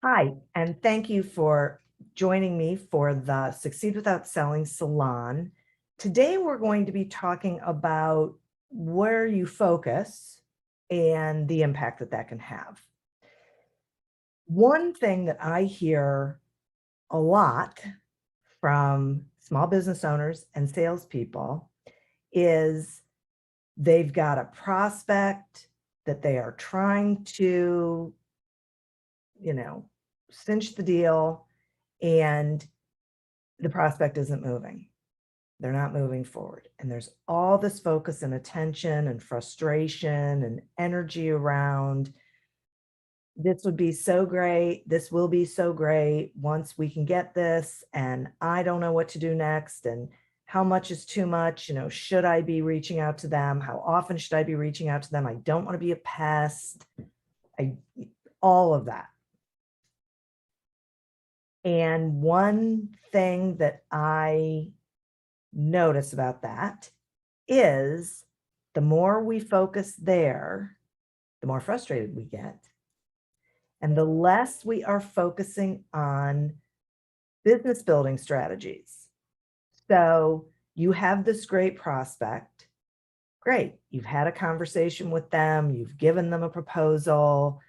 Hi, and thank you for joining me for the Succeed Without Selling Salon. Today, we're going to be talking about where you focus and the impact that that can have. One thing that I hear a lot from small business owners and salespeople is they've got a prospect that they are trying to, you know, cinch the deal, and the prospect isn't moving. They're not moving forward. And there's all this focus and attention and frustration and energy around this would be so great. This will be so great once we can get this. And I don't know what to do next. And how much is too much? Should I be reaching out to them? How often should I be reaching out to them? I don't want to be a pest. I, all of that. And one thing that I notice about that is the more we focus there, the more frustrated we get. And the less we are focusing on business building strategies. So you have this great prospect. Great. You've had a conversation with them. You've given them a proposal.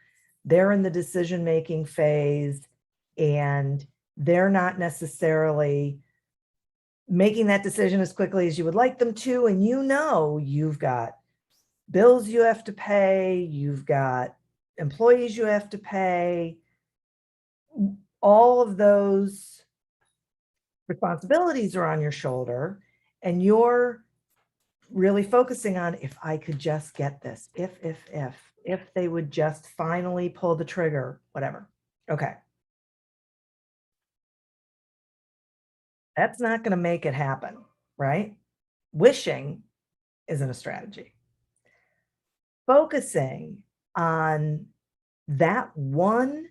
They're in the decision-making phase, and they're not necessarily making that decision as quickly as you would like them to. And you've got bills you have to pay, you've got employees you have to pay, all of those responsibilities are on your shoulder, and you're really focusing on, if I could just get this, if they would just finally pull the trigger, whatever. Okay. That's not going to make it happen, right? Wishing isn't a strategy. Focusing on that one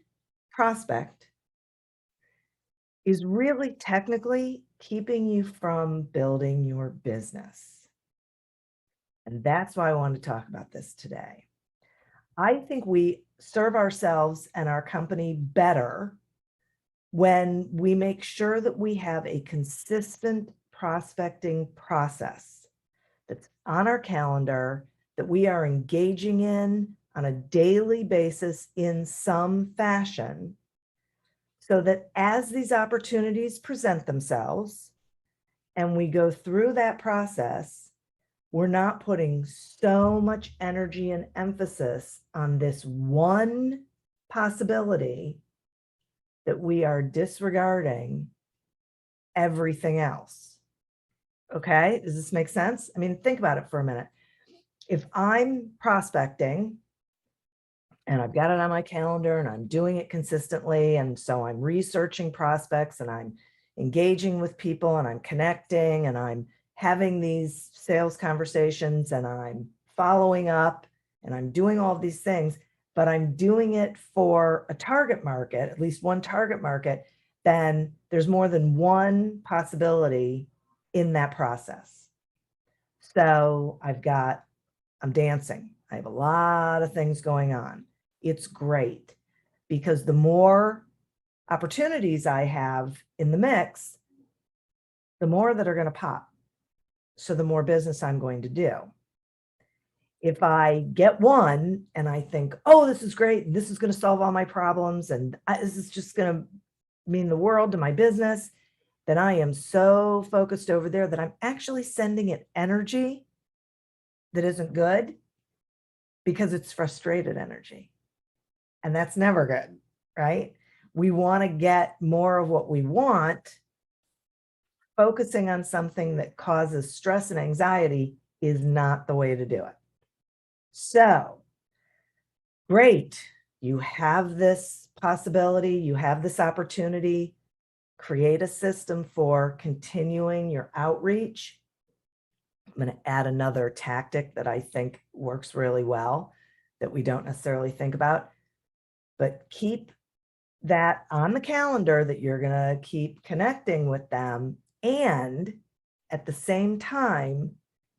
prospect is really technically keeping you from building your business. And that's why I want to talk about this today. I think we serve ourselves and our company better when we make sure that we have a consistent prospecting process that's on our calendar, that we are engaging in on a daily basis in some fashion, so that as these opportunities present themselves and we go through that process, we're not putting so much energy and emphasis on this one possibility that we are disregarding everything else. Okay, does this make sense? I mean, think about it for a minute. If I'm prospecting and I've got it on my calendar and I'm doing it consistently, and so I'm researching prospects and I'm engaging with people and I'm connecting and I'm having these sales conversations and I'm following up and I'm doing all of these things, but I'm doing it for a target market, at least one target market, then there's more than one possibility in that process. So I'm dancing. I have a lot of things going on. It's great because the more opportunities I have in the mix, the more that are going to pop. So the more business I'm going to do. If I get one and I think, oh, this is great, and this is going to solve all my problems, and this is just going to mean the world to my business, then I am so focused over there that I'm actually sending it energy that isn't good, because it's frustrated energy. And that's never good, right? We want to get more of what we want. Focusing on something that causes stress and anxiety is not the way to do it. So, great. You have this possibility, you have this opportunity. Create a system for continuing your outreach. I'm going to add another tactic that I think works really well that we don't necessarily think about, but keep that on the calendar, that you're going to keep connecting with them, and at the same time,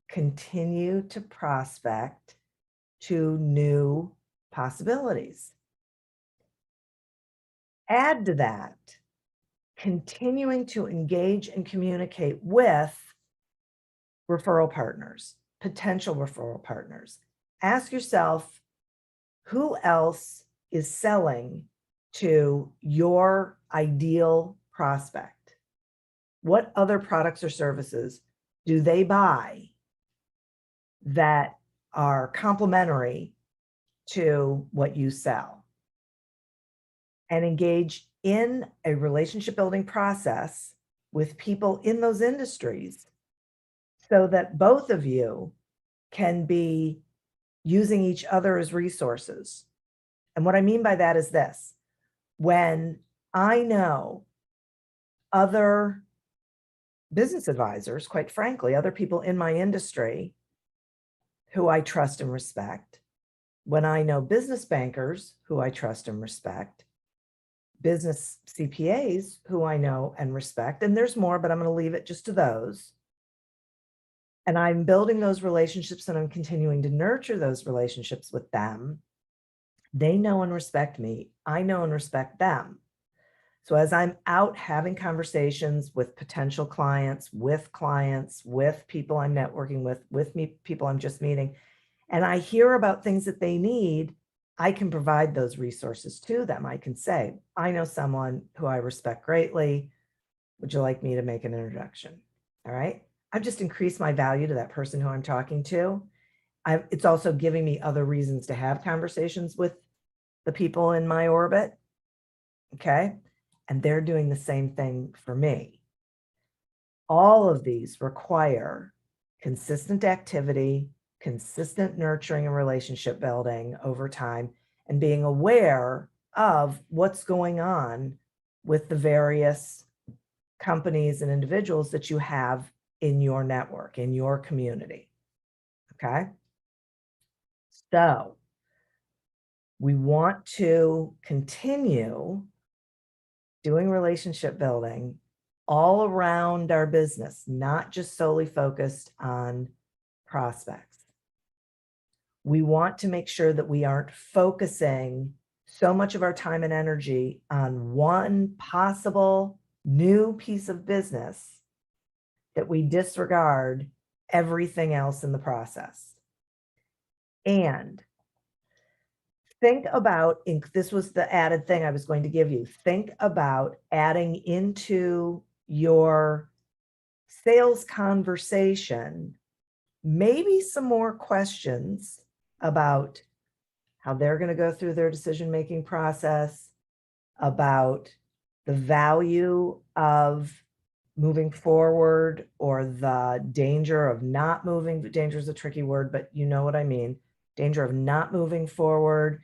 continue to prospect to new possibilities. Add to that, continuing to engage and communicate with referral partners, potential referral partners. Ask yourself, who else is selling to your ideal prospect? What other products or services do they buy that are complementary to what you sell? And engage in a relationship building process with people in those industries so that both of you can be using each other as resources. And what I mean by that is this: when I know other business advisors, quite frankly, other people in my industry who I trust and respect, when I know business bankers who I trust and respect, business CPAs who I know and respect, and there's more, but I'm going to leave it just to those. And I'm building those relationships and I'm continuing to nurture those relationships with them. They know and respect me. I know and respect them. So as I'm out having conversations with potential clients, with people I'm networking with people I'm just meeting, and I hear about things that they need, I can provide those resources to them. I can say, I know someone who I respect greatly. Would you like me to make an introduction? All right. I've just increased my value to that person who I'm talking to. It's also giving me other reasons to have conversations with the people in my orbit. Okay. And they're doing the same thing for me. All of these require consistent activity, consistent nurturing and relationship building over time, and being aware of what's going on with the various companies and individuals that you have in your network, in your community. Okay. So we want to continue doing relationship building all around our business, not just solely focused on prospects. We want to make sure that we aren't focusing so much of our time and energy on one possible new piece of business that we disregard everything else in the process. And think about, this was the added thing I was going to give you. Think about adding into your sales conversation maybe some more questions about how they're going to go through their decision-making process, about the value of moving forward or the danger of not moving. Danger is a tricky word, but you know what I mean. Danger of not moving forward,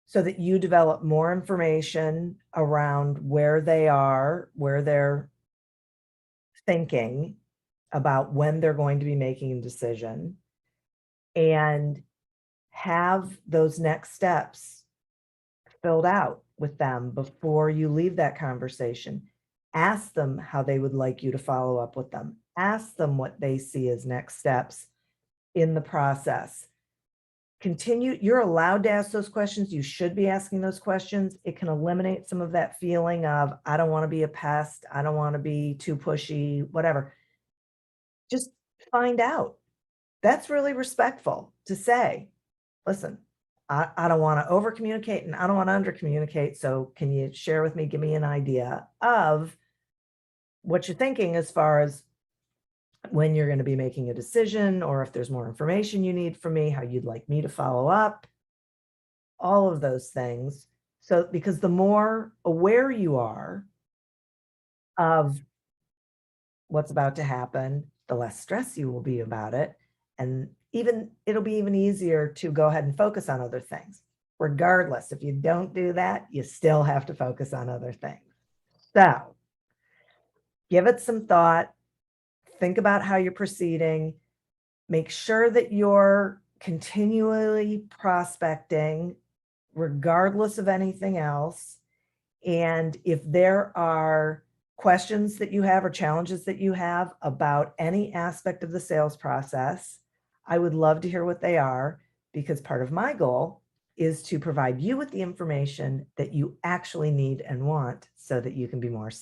so that you develop more information around where they are, where they're thinking about when they're going to be making a decision, and have those next steps filled out with them before you leave that conversation. Ask them how they would like you to follow up with them. Ask them what they see as next steps in the process. Continue, you're allowed to ask those questions. You should be asking those questions. It can eliminate some of that feeling of, I don't want to be a pest. I don't want to be too pushy, whatever. Just find out. That's really respectful to say, listen, I don't want to over communicate and I don't want to under communicate. So can you share with me, give me an idea of what you're thinking as far as when you're going to be making a decision, or if there's more information you need from me, how you'd like me to follow up, all of those things. So, because the more aware you are of what's about to happen, the less stress you will be about it. And it'll be even easier to go ahead and focus on other things. Regardless, if you don't do that, you still have to focus on other things. So give it some thought. Think about how you're proceeding. Make sure that you're continually prospecting, regardless of anything else. And if there are questions that you have or challenges that you have about any aspect of the sales process, I would love to hear what they are, because part of my goal is to provide you with the information that you actually need and want so that you can be more